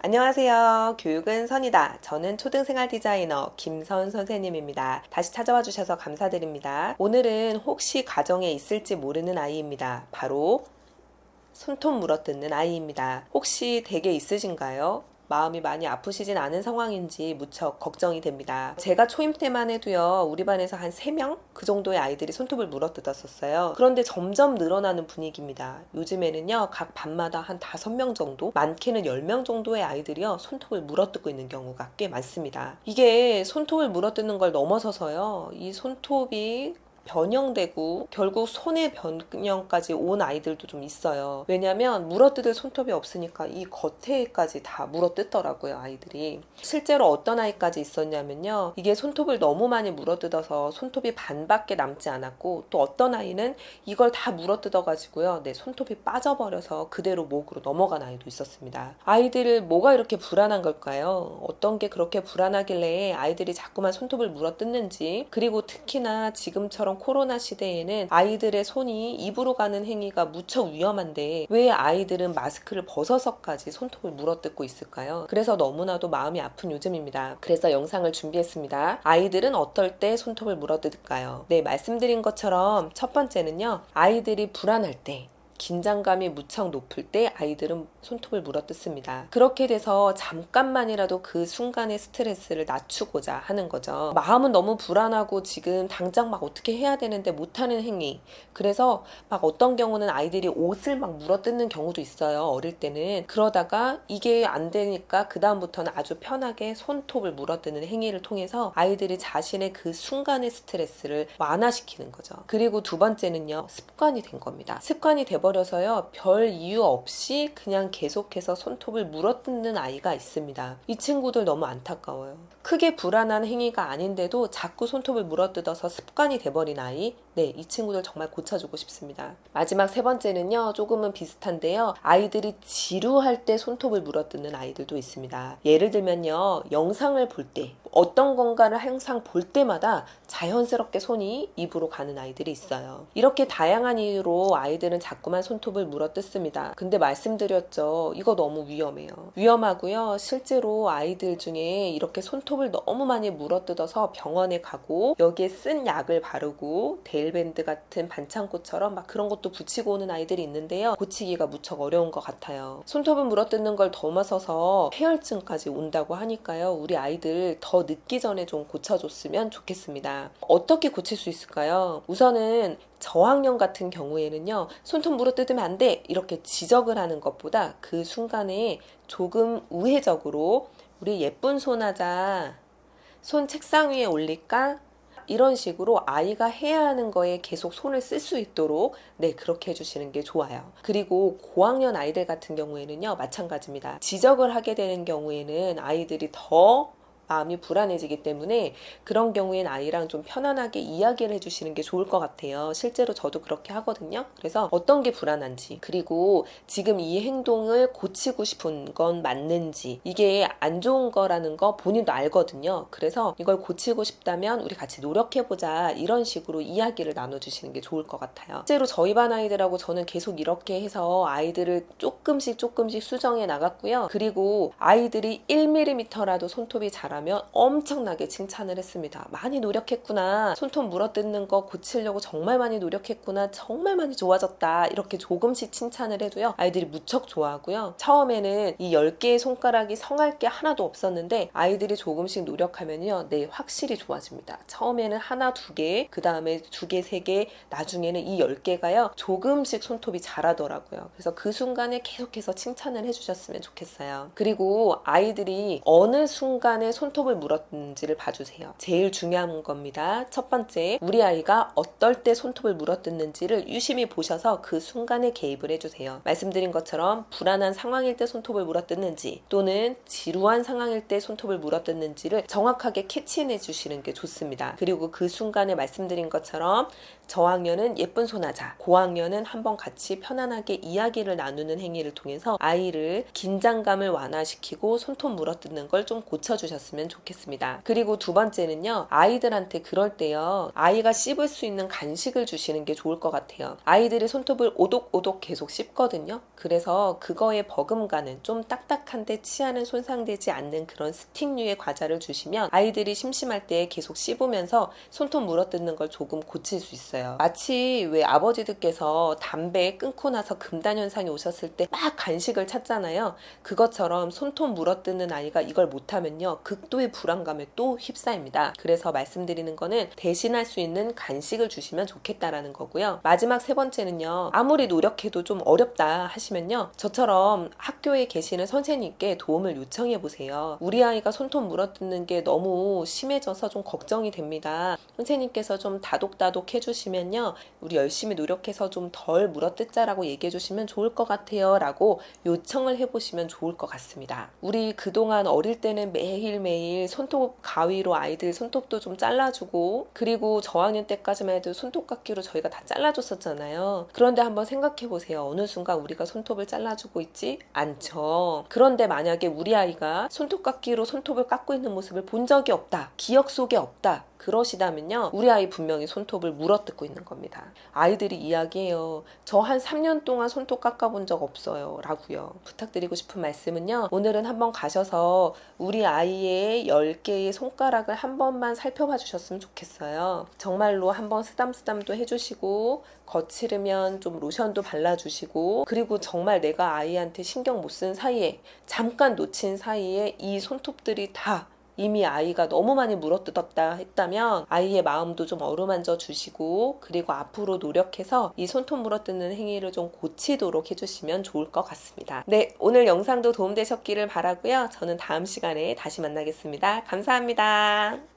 안녕하세요. 교육은 선이다. 저는 초등생활 디자이너 김선 선생님입니다. 다시 찾아와 주셔서 감사드립니다. 오늘은 혹시 가정에 있을지 모르는 아이입니다. 바로 손톱 물어뜯는 아이입니다. 혹시 댁에 있으신가요? 마음이 많이 아프시진 않은 상황인지 무척 걱정이 됩니다. 제가 초임 때만 해도요, 우리 반에서 한 3명? 그 정도의 아이들이 손톱을 물어뜯었었어요. 그런데 점점 늘어나는 분위기입니다. 요즘에는요, 각 반마다 한 5명 정도? 많게는 10명 정도의 아이들이요, 손톱을 물어뜯고 있는 경우가 꽤 많습니다. 이게 손톱을 물어뜯는 걸 넘어서서요, 이 손톱이 변형되고 결국 손의 변형까지 온 아이들도 좀 있어요. 왜냐면 물어뜯을 손톱이 없으니까 이 겉에까지 다 물어뜯더라고요, 아이들이. 실제로 어떤 아이까지 있었냐면요, 이게 손톱을 너무 많이 물어뜯어서 손톱이 반밖에 남지 않았고, 또 어떤 아이는 이걸 다 물어뜯어 가지고요, 내 손톱이 빠져버려서 그대로 목으로 넘어간 아이도 있었습니다. 아이들 뭐가 이렇게 불안한 걸까요? 어떤 게 그렇게 불안하길래 아이들이 자꾸만 손톱을 물어뜯는지, 그리고 특히나 지금처럼 코로나 시대에는 아이들의 손이 입으로 가는 행위가 무척 위험한데 왜 아이들은 마스크를 벗어서까지 손톱을 물어뜯고 있을까요? 그래서 너무나도 마음이 아픈 요즘입니다. 그래서 영상을 준비했습니다. 아이들은 어떨 때 손톱을 물어뜯을까요? 네, 말씀드린 것처럼 첫 번째는요, 아이들이 불안할 때, 긴장감이 무척 높을 때 아이들은 손톱을 물어뜯습니다. 그렇게 돼서 잠깐만이라도 그 순간의 스트레스를 낮추고자 하는 거죠. 마음은 너무 불안하고 지금 당장 막 어떻게 해야 되는데 못하는 행위. 그래서 막 어떤 경우는 아이들이 옷을 막 물어뜯는 경우도 있어요. 어릴 때는. 그러다가 이게 안 되니까 그 다음부터는 아주 편하게 손톱을 물어뜯는 행위를 통해서 아이들이 자신의 그 순간의 스트레스를 완화시키는 거죠. 그리고 두 번째는요, 습관이 된 겁니다. 습관이 돼버려서요, 별 이유 없이 그냥 계속해서 손톱을 물어뜯는 아이가 있습니다. 이 친구들 너무 안타까워요. 크게 불안한 행위가 아닌데도 자꾸 손톱을 물어뜯어서 습관이 돼버린 아이, 네, 이 친구들 정말 고쳐주고 싶습니다. 마지막 세 번째는요, 조금은 비슷한데요, 아이들이 지루할 때 손톱을 물어뜯는 아이들도 있습니다. 예를 들면요, 영상을 볼 때, 어떤 건가를 항상 볼 때마다 자연스럽게 손이 입으로 가는 아이들이 있어요. 이렇게 다양한 이유로 아이들은 자꾸만 손톱을 물어뜯습니다. 근데 말씀드렸죠, 이거 너무 위험해요. 위험하고요, 실제로 아이들 중에 이렇게 손톱을 너무 많이 물어뜯어서 병원에 가고 여기에 쓴 약을 바르고 데일밴드 같은 반창고처럼 막 그런 것도 붙이고 오는 아이들이 있는데요, 고치기가 무척 어려운 것 같아요. 손톱을 물어뜯는 걸 넘어서서 폐혈증까지 온다고 하니까요, 우리 아이들 더 늦기 전에 좀 고쳐줬으면 좋겠습니다. 어떻게 고칠 수 있을까요? 우선은 저학년 같은 경우에는요, 손톱 물어뜯으면 안 돼! 이렇게 지적을 하는 것보다 그 순간에 조금 우회적으로 우리 예쁜 손 하자, 손 책상 위에 올릴까? 이런 식으로 아이가 해야 하는 거에 계속 손을 쓸 수 있도록, 네, 그렇게 해주시는 게 좋아요. 그리고 고학년 아이들 같은 경우에는요, 마찬가지입니다. 지적을 하게 되는 경우에는 아이들이 더 마음이 불안해지기 때문에 그런 경우엔 아이랑 좀 편안하게 이야기를 해주시는 게 좋을 것 같아요. 실제로 저도 그렇게 하거든요. 그래서 어떤 게 불안한지, 그리고 지금 이 행동을 고치고 싶은 건 맞는지, 이게 안 좋은 거라는 거 본인도 알거든요. 그래서 이걸 고치고 싶다면 우리 같이 노력해보자, 이런 식으로 이야기를 나눠주시는 게 좋을 것 같아요. 실제로 저희 반 아이들하고 저는 계속 이렇게 해서 아이들을 조금씩 수정해 나갔고요. 그리고 아이들이 1mm라도 손톱이 자라면 엄청나게 칭찬을 했습니다. 많이 노력했구나, 손톱 물어뜯는 거 고치려고 정말 많이 노력했구나, 정말 많이 좋아졌다, 이렇게 조금씩 칭찬을 해도요, 아이들이 무척 좋아하고요. 처음에는 이 10개의 손가락이 성할 게 하나도 없었는데 아이들이 조금씩 노력하면요, 네, 확실히 좋아집니다. 처음에는 하나, 2개, 그 다음에 2개, 3개, 나중에는 이 10개가요 조금씩 손톱이 자라더라고요. 그래서 그 순간에 계속해서 칭찬을 해주셨으면 좋겠어요. 그리고 아이들이 어느 순간에 손톱을 물어뜯는지를 봐주세요. 제일 중요한 겁니다. 첫 번째, 우리 아이가 어떨 때 손톱을 물어뜯는지를 유심히 보셔서 그 순간에 개입을 해주세요. 말씀드린 것처럼 불안한 상황일 때 손톱을 물어뜯는지, 또는 지루한 상황일 때 손톱을 물어뜯는지를 정확하게 캐치해 주시는 게 좋습니다. 그리고 그 순간에 말씀드린 것처럼 저학년은 예쁜 손하자, 고학년은 한번 같이 편안하게 이야기를 나누는 행위를 통해서 아이를 긴장감을 완화시키고 손톱 물어뜯는 걸 좀 고쳐주셨습니다. 해주셨으면 좋겠습니다. 그리고 두 번째는요, 아이들한테 그럴 때요, 아이가 씹을 수 있는 간식을 주시는 게 좋을 것 같아요. 아이들이 손톱을 오독오독 계속 씹거든요. 그래서 그거에 버금가는, 좀 딱딱한데 치아는 손상되지 않는 그런 스틱류의 과자를 주시면 아이들이 심심할 때 계속 씹으면서 손톱 물어뜯는 걸 조금 고칠 수 있어요. 마치 왜 아버지들께서 담배 끊고 나서 금단 현상이 오셨을 때 막 간식을 찾잖아요. 그것처럼 손톱 물어뜯는 아이가 이걸 못하면요, 극도의 불안감에 또 휩싸입니다. 그래서 말씀드리는 거는 대신할 수 있는 간식을 주시면 좋겠다라는 거고요. 마지막 세 번째는요, 아무리 노력해도 좀 어렵다 하시면요, 저처럼 학교에 계시는 선생님께 도움을 요청해 보세요. 우리 아이가 손톱 물어뜯는 게 너무 심해져서 좀 걱정이 됩니다. 선생님께서 좀 다독다독 해주시면요, 우리 열심히 노력해서 좀 덜 물어뜯자라고 얘기해 주시면 좋을 것 같아요 라고 요청을 해보시면 좋을 것 같습니다. 우리 그동안 어릴 때는 매일매일 손톱 가위로 아이들 손톱도 좀 잘라주고, 그리고 저학년 때까지만 해도 손톱깎이로 저희가 다 잘라줬었잖아요. 그런데 한번 생각해 보세요. 어느 순간 우리가 손톱을 잘라주고 있지 않죠. 그런데 만약에 우리 아이가 손톱깎이로 손톱을 깎고 있는 모습을 본 적이 없다, 기억 속에 없다, 그러시다면요, 우리 아이 분명히 손톱을 물어뜯고 있는 겁니다. 아이들이 이야기해요. 저 한 3년 동안 손톱 깎아본 적 없어요 라고요. 부탁드리고 싶은 말씀은요, 오늘은 한번 가셔서 우리 아이의 10개의 손가락을 한 번만 살펴봐 주셨으면 좋겠어요. 정말로 한번 쓰담쓰담도 해주시고, 거칠으면 좀 로션도 발라주시고, 그리고 정말 내가 아이한테 신경 못 쓴 사이에, 잠깐 놓친 사이에 이 손톱들이 다 이미 아이가 너무 많이 물어뜯었다 했다면 아이의 마음도 좀 어루만져 주시고, 그리고 앞으로 노력해서 이 손톱 물어뜯는 행위를 좀 고치도록 해주시면 좋을 것 같습니다. 네, 오늘 영상도 도움되셨기를 바라고요. 저는 다음 시간에 다시 만나겠습니다. 감사합니다.